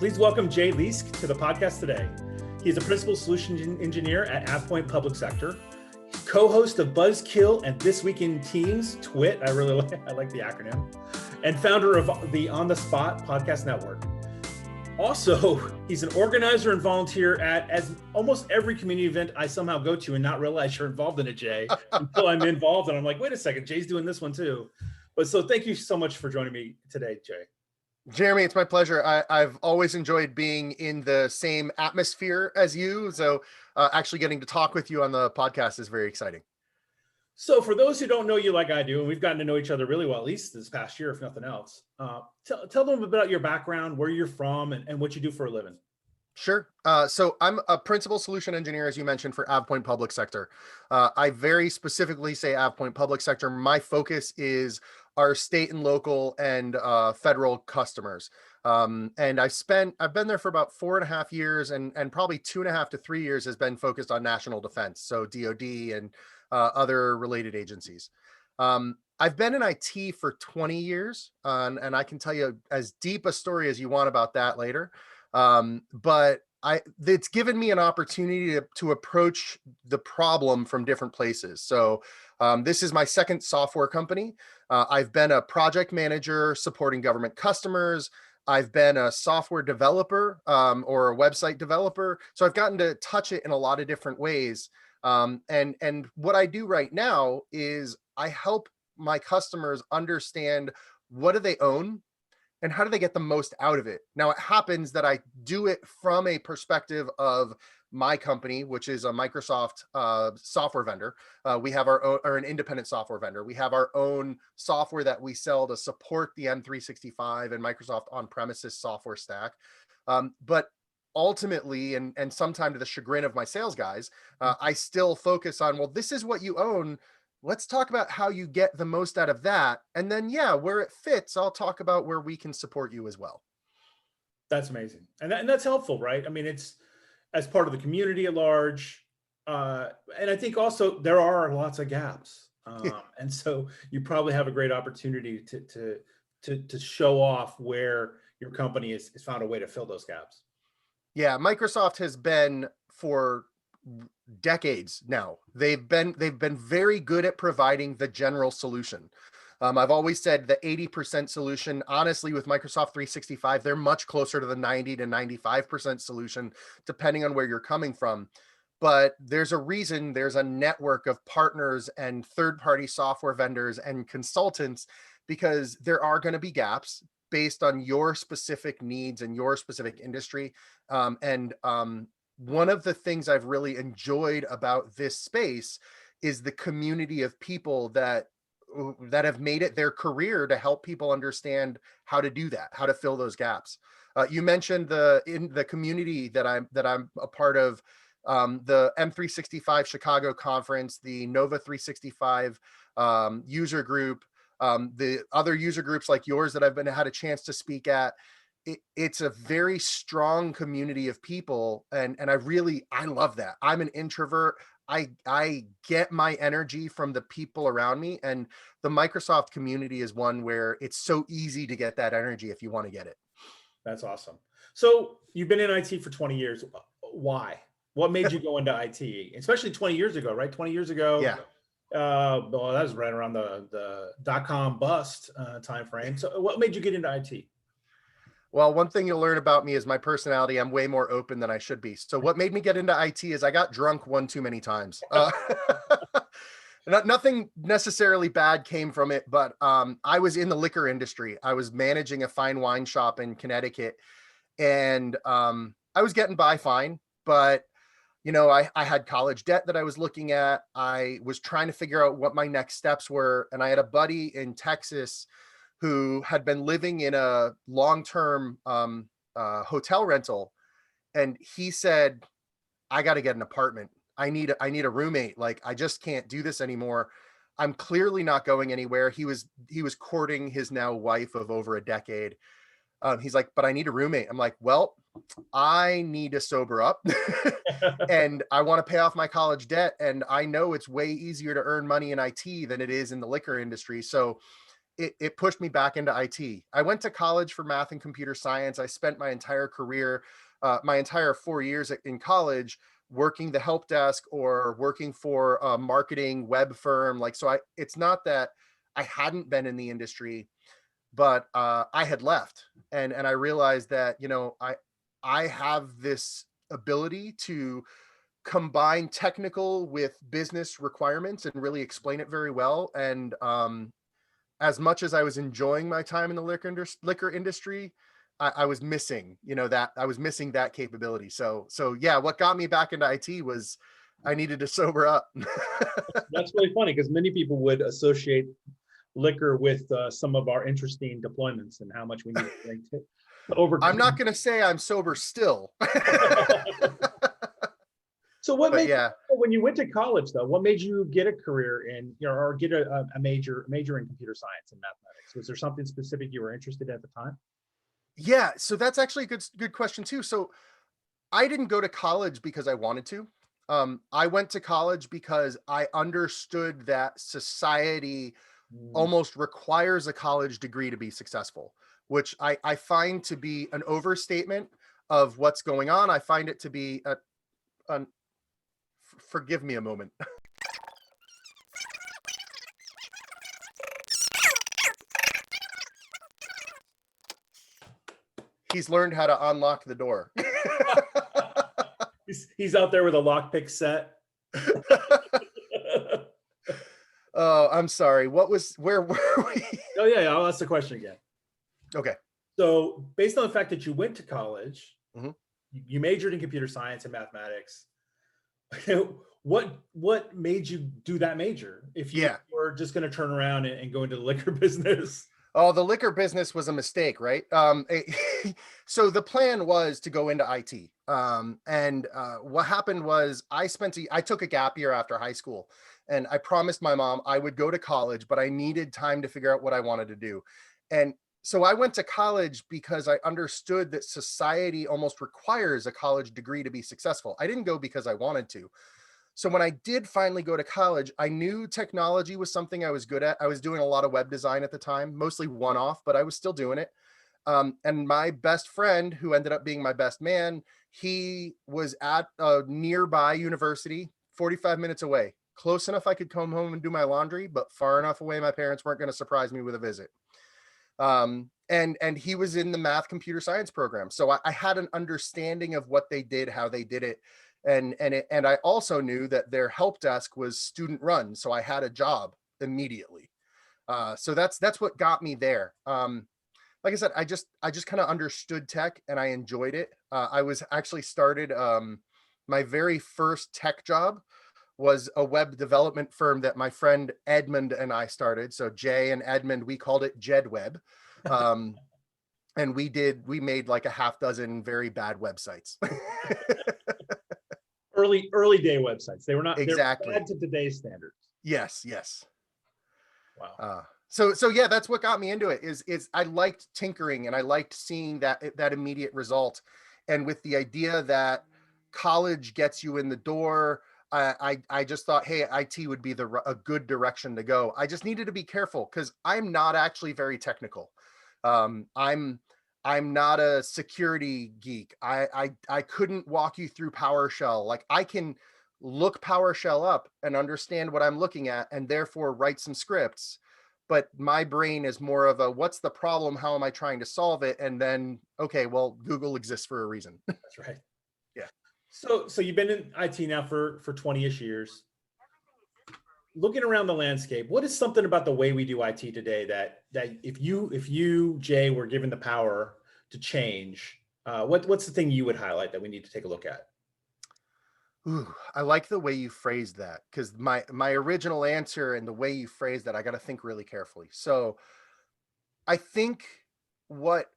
Please welcome Jay Leask to the podcast today. He is a principal solution engineer at Ep24 Public Sector, co-host of Buzzkill and This Week in Teams, TWIT, I like the acronym, and founder of the On the Spot podcast network. Also, he's an organizer and volunteer at as almost every community event I somehow go to and not realize you're involved in it, Jay, until I'm involved and I'm like, wait a second, Jay's doing this one too. But so thank you so much for joining me today, Jay. Jeremy, it's my pleasure. I've always enjoyed being in the same atmosphere as you. So actually getting to talk with you on the podcast is very exciting. So for those who don't know you like I do, and we've gotten to know each other really well, at least this past year, if nothing else, tell them about your background, where you're from, and what you do for a living. Sure. So I'm a principal solution engineer, as you mentioned, for Ep24 Public Sector. I very specifically say Ep24 Public Sector. My focus is our state and local and federal customers. And I've been there for about 4.5 years, and probably 2.5 to 3 years has been focused on national defense. So DOD and other related agencies. I've been in IT for 20 years, and I can tell you as deep a story as you want about that later. But it's given me an opportunity to approach the problem from different places. So this is my second software company. I've been a project manager supporting government customers. I've been a software developer or a website developer. So I've gotten to touch it in a lot of different ways. And what I do right now is I help my customers understand what do they own and how do they get the most out of it. Now, it happens that I do it from a perspective of my company, which is a Microsoft software vendor. We have our own, or an independent software vendor. We have our own software that we sell to support the M365 and Microsoft on-premises software stack. But ultimately, and sometime to the chagrin of my sales guys, I still focus on, well, this is what you own. Let's talk about how you get the most out of that. And then, yeah, where it fits, I'll talk about where we can support you as well. That's amazing. And that's helpful, right? I mean, it's as part of the community at large. And I think also there are lots of gaps. And so you probably have a great opportunity to show off where your company has found a way to fill those gaps. Yeah, Microsoft has been for decades now. They've been very good at providing the general solution. I've always said the 80% solution, honestly, with Microsoft 365, they're much closer to the 90 to 95% solution, depending on where you're coming from. But there's a reason there's a network of partners and third-party software vendors and consultants, because there are going to be gaps based on your specific needs and your specific industry. One of the things I've really enjoyed about this space is the community of people that have made it their career to help people understand how to do that, how to fill those gaps. You mentioned in the community that I'm a part of, the M365 Chicago conference, the Nova 365 user group, the other user groups like yours that I've had a chance to speak at. It's a very strong community of people. And I love that. I'm an introvert. I get my energy from the people around me, and the Microsoft community is one where it's so easy to get that energy if you want to get it. That's awesome. So you've been in IT for 20 years. Why? What made you go into IT? Especially 20 years ago, right? 20 years ago. Yeah. Well, that was right around the .com bust timeframe. So what made you get into IT? Well, one thing you'll learn about me is my personality. I'm way more open than I should be. So what made me get into IT is I got drunk one too many times. Nothing necessarily bad came from it, but I was in the liquor industry. I was managing a fine wine shop in Connecticut, and I was getting by fine, but I had college debt that I was looking at. I was trying to figure out what my next steps were. And I had a buddy in Texas who had been living in a long-term hotel rental. And he said, I got to get an apartment. I need a roommate. Like, I just can't do this anymore. I'm clearly not going anywhere. He was courting his now wife of over a decade. He's like, but I need a roommate. I'm like, well, I need to sober up and I want to pay off my college debt. And I know it's way easier to earn money in IT than it is in the liquor industry. So it pushed me back into IT. I went to college for math and computer science. I spent my entire career, my entire 4 years in college working the help desk or working for a marketing web firm. Like, so it's not that I hadn't been in the industry, but I had left, and I realized that, I have this ability to combine technical with business requirements and really explain it very well. And as much as I was enjoying my time in the liquor industry, I was missing, that I was missing that capability. So yeah, what got me back into IT was I needed to sober up. That's really funny because many people would associate liquor with some of our interesting deployments and how much we need to overcome. I'm not going to say I'm sober still. So what But made yeah, when you went to college though, what made you get a career in, or get a major in computer science and mathematics? Was there something specific you were interested in at the time? yeah. So that's actually a good question too. So I didn't go to college because I wanted to. I went to college because I understood that society Mm. almost requires a college degree to be successful, which I find to be an overstatement of what's going on. I find it to be an forgive me a moment. He's learned how to unlock the door. He's out there with a lockpick set. Oh, I'm sorry. Where were we? Oh yeah, I'll ask the question again. Okay. So based on the fact that you went to college, Mhm. you majored in computer science and mathematics. What made you do that major if you Yeah. were just going to turn around and go into the liquor business? Oh, the liquor business was a mistake, right? So the plan was to go into IT. And what happened was I took a gap year after high school, and I promised my mom I would go to college, but I needed time to figure out what I wanted to do. And so I went to college because I understood that society almost requires a college degree to be successful. I didn't go because I wanted to. So when I did finally go to college, I knew technology was something I was good at. I was doing a lot of web design at the time, mostly one off, but I was still doing it. And my best friend, who ended up being my best man, he was at a nearby university, 45 minutes away, close enough I could come home and do my laundry, but far enough away my parents weren't going to surprise me with a visit. And he was in the math computer science program, so I had an understanding of what they did, how they did it, and I also knew that their help desk was student run, so I had a job immediately. So that's what got me there. Like I said, I just kind of understood tech and I enjoyed it. I was actually started my very first tech job was a web development firm that my friend Edmund and I started. So Jay and Edmund, we called it JedWeb. Um, and we made like a half dozen very bad websites. Early day websites. They were not Exactly. They're bad to today's standards. Yes. Wow. So yeah, that's what got me into it is I liked tinkering and I liked seeing that immediate result. And with the idea that college gets you in the door, I just thought, hey, IT would be a good direction to go. I just needed to be careful because I'm not actually very technical. Um, I'm I'm not a security geek. I couldn't walk you through PowerShell. Like I can look PowerShell up and understand what I'm looking at and therefore write some scripts. But my brain is more of a what's the problem? How am I trying to solve it? And then, okay, well, Google exists for a reason. That's right. Yeah. So you've been in IT now for 20-ish years. Looking around the landscape, what is something about the way we do IT today that if you Jay were given the power to change, what's the thing you would highlight that we need to take a look at? Ooh, I like the way you phrased that because my original answer and the way you phrased that, I got to think really carefully. So I think what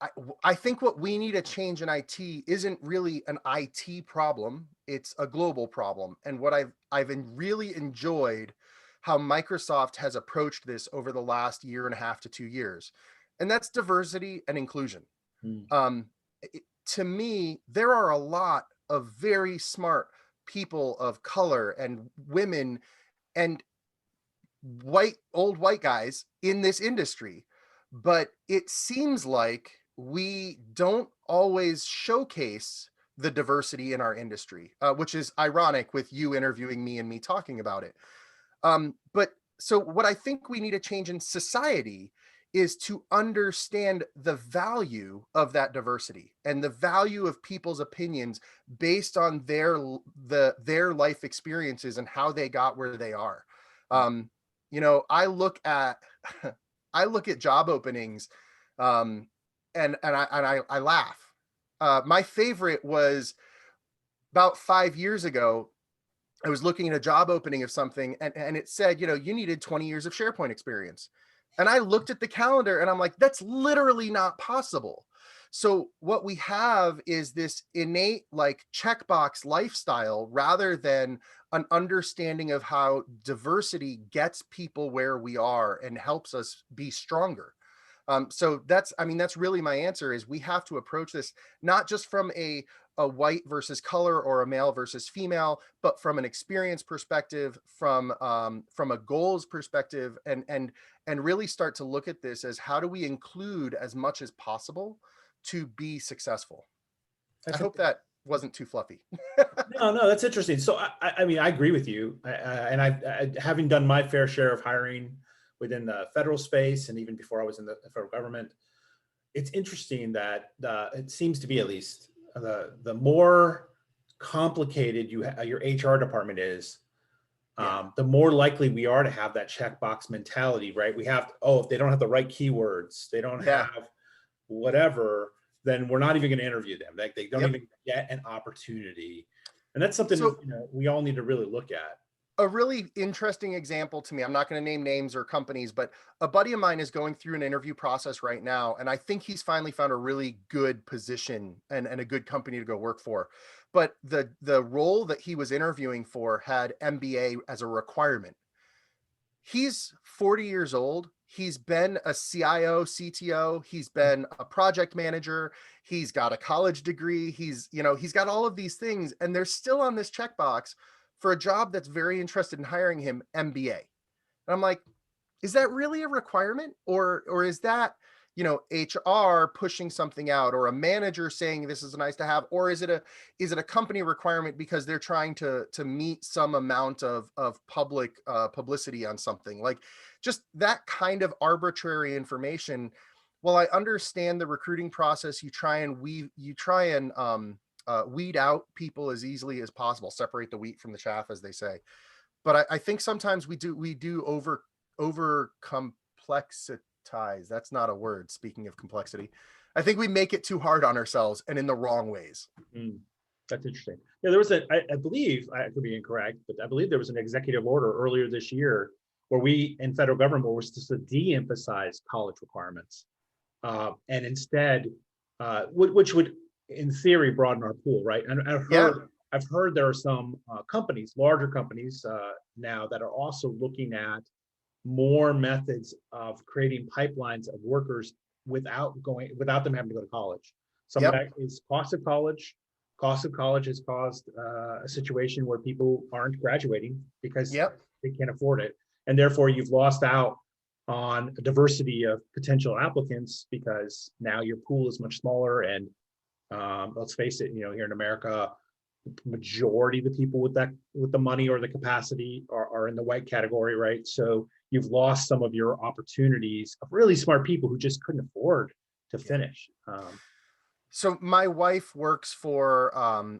I, I think what we need to change in IT isn't really an IT problem; it's a global problem. And what really enjoyed how Microsoft has approached this over the last year and a half to 2 years, and that's diversity and inclusion. Hmm. Um, to me, there are a lot of very smart people of color and women, and old white guys in this industry, but it seems like we don't always showcase the diversity in our industry, which is ironic with you interviewing me and me talking about it. But so what I think we need to change in society is to understand the value of that diversity and the value of people's opinions based on their life experiences and how they got where they are. Um, I look at I look at job openings, um, and I laugh. My favorite was about 5 years ago. I was looking at a job opening of something, and it said, you needed 20 years of SharePoint experience. And I looked at the calendar and I'm like, that's literally not possible. So what we have is this innate like checkbox lifestyle rather than an understanding of how diversity gets people where we are and helps us be stronger. So that's really my answer is we have to approach this not just from a white versus color or a male versus female, but from an experience perspective, from a goals perspective, and really start to look at this as how do we include as much as possible to be successful. I hope that wasn't too fluffy. No, that's interesting. So I mean, I agree with you, and having done my fair share of hiring within the federal space, and even before I was in the federal government, it's interesting that it seems to be at least the more complicated your HR department is, the more likely we are to have that checkbox mentality, right? We have, if they don't have the right keywords, they don't have whatever, then we're not even going to interview them. Like they don't even get an opportunity. And that's something we all need to really look at. A really interesting example to me, I'm not going to name names or companies, but a buddy of mine is going through an interview process right now. And I think he's finally found a really good position and a good company to go work for. But the role that he was interviewing for had MBA as a requirement. He's 40 years old. He's been a CIO, CTO. He's been a project manager. He's got a college degree. He's got all of these things, and they're still on this checkbox for a job that's very interested in hiring him, MBA. And I'm like, is that really a requirement? Or is that, HR pushing something out, or a manager saying this is nice to have? Or is it a company requirement because they're trying to meet some amount of public publicity on something? Like just that kind of arbitrary information. Well, I understand the recruiting process. You try and weed out people as easily as possible, separate the wheat from the chaff, as they say. But I think sometimes we do over complexize. That's not a word. Speaking of complexity, I think we make it too hard on ourselves and in the wrong ways. That's interesting. Yeah, there was I believe, I could be incorrect, but I believe there was an executive order earlier this year where we in federal government were supposed to de-emphasize college requirements, and instead, which would in theory broaden our pool, right? And I've heard there are some companies, larger companies now that are also looking at more methods of creating pipelines of workers without them having to go to college. Some of that is cost of college. Cost of college has caused a situation where people aren't graduating because they can't afford it, and therefore you've lost out on a diversity of potential applicants because now your pool is much smaller. And let's face it, here in America, the majority of the people with the money or the capacity are in the white category, right? So you've lost some of your opportunities of really smart people who just couldn't afford to finish. So my wife works for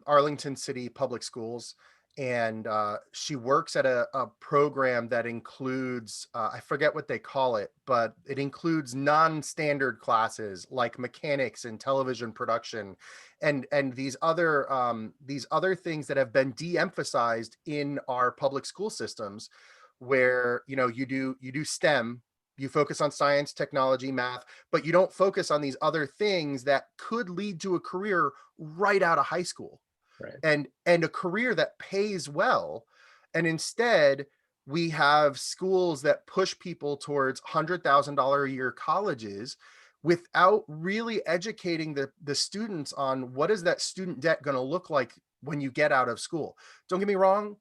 Arlington City Public Schools, and she works at a program that includes, I forget what they call it, but it includes non-standard classes like mechanics and television production, and these other things that have been de-emphasized in our public school systems, where you do STEM. You focus on science, technology, math, but you don't focus on these other things that could lead to a career right out of high school. Right. And a career that pays well. And instead, we have schools that push people towards $100,000 a year colleges without really educating the students on what is that student debt going to look like when you get out of school. Don't get me wrong.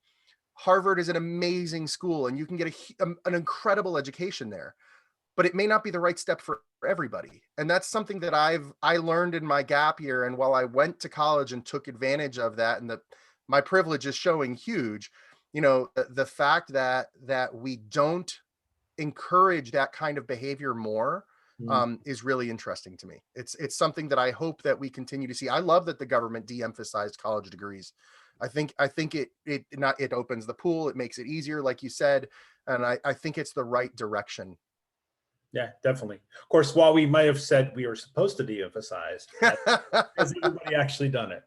Harvard is an amazing school and you can get an incredible education there, but it may not be the right step for everybody. And that's something that I learned in my gap year. And while I went to college and took advantage of that, and my privilege is showing huge, the fact that we don't encourage that kind of behavior more is really interesting to me. It's something that I hope that we continue to see. I love that the government de-emphasized college degrees. I think it opens the pool, it makes it easier, like you said, and I think it's the right direction. Yeah, definitely. Of course, while we might have said we were supposed to de-emphasize, has everybody actually done it?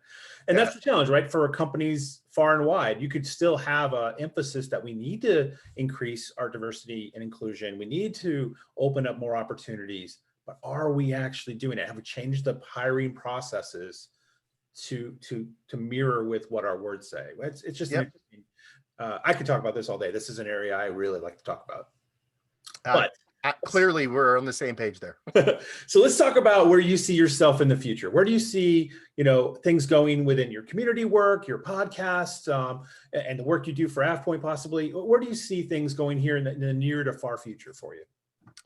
And that's the challenge, right? For companies far and wide, you could still have an emphasis that we need to increase our diversity and inclusion. We need to open up more opportunities, but are we actually doing it? Have we changed the hiring processes to mirror with what our words say? It's just an interesting. I could talk about this all day. This is an area I really like to talk about. But clearly we're on the same page there. So let's talk about where you see yourself in the future. Where do you see, things going within your community work, your podcast, and the work you do for AvePoint possibly? Where do you see things going here in the near to far future for you?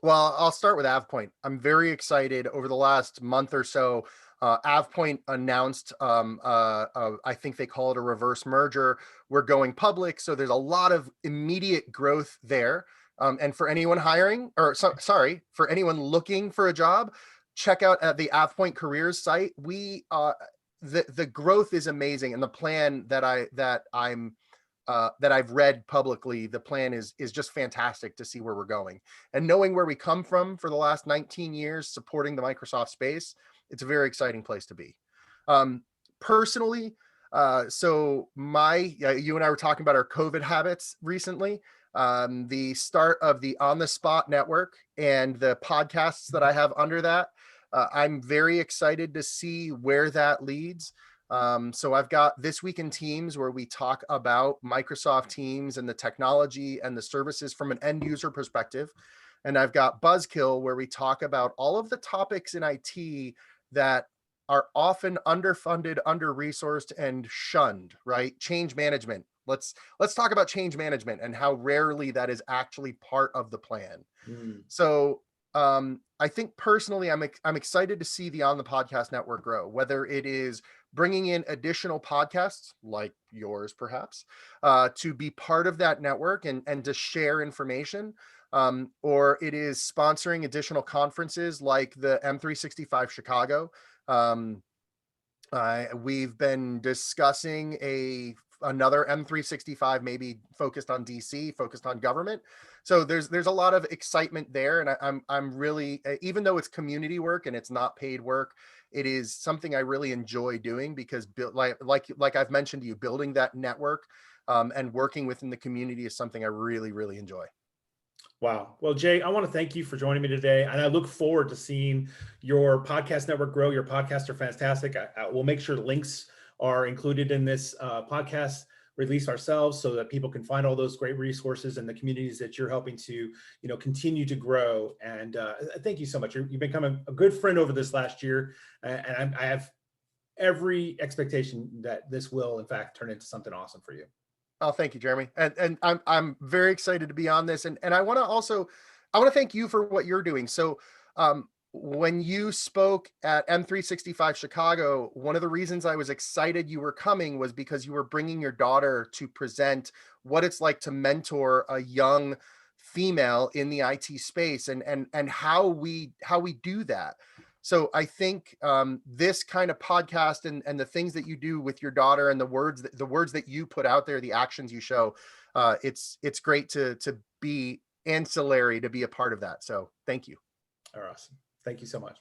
Well, I'll start with AvePoint. I'm very excited. Over the last month or so, AvePoint announced, I think they call it a reverse merger. We're going public. So there's a lot of immediate growth there. And for anyone hiring, for anyone looking for a job, check out at the AvePoint careers site. The growth is amazing. And the plan that I've read publicly, the plan is just fantastic to see where we're going. And knowing where we come from for the last 19 years, supporting the Microsoft space, it's a very exciting place to be. Personally, so you and I were talking about our COVID habits recently. The start of the On the Spot network and the podcasts that I have under that. I'm very excited to see where that leads. So I've got This Week in Teams, where we talk about Microsoft Teams and the technology and the services from an end user perspective. And I've got Buzzkill, where we talk about all of the topics in IT that are often underfunded, under-resourced, and shunned, right? Change management. Let's talk about change management and how rarely that is actually part of the plan. So I think personally, I'm excited to see the On the Podcast Network grow, whether it is bringing in additional podcasts like yours, perhaps, to be part of that network and to share information, or it is sponsoring additional conferences like the M365 Chicago. We've been discussing another M365, maybe focused on DC, focused on government. So there's a lot of excitement there, and I'm really, even though it's community work and it's not paid work, it is something I really enjoy doing, because like I've mentioned to you, building that network and working within the community is something I really, really enjoy. Wow. Well, Jay, I want to thank you for joining me today. And I look forward to seeing your podcast network grow. Your podcasts are fantastic. I will make sure links are included in this podcast release ourselves, so that people can find all those great resources and the communities that you're helping to, continue to grow. And thank you so much. You've become a good friend over this last year. And I have every expectation that this will, in fact, turn into something awesome for you. Oh, thank you, Jeremy. And I'm very excited to be on this. And I want to thank you for what you're doing. So when you spoke at M365 Chicago, one of the reasons I was excited you were coming was because you were bringing your daughter to present what it's like to mentor a young female in the IT space, and how we do that. So I think this kind of podcast and the things that you do with your daughter and the words that you put out there, the actions you show, it's great to be ancillary, to be a part of that. So thank you. Awesome. Thank you so much.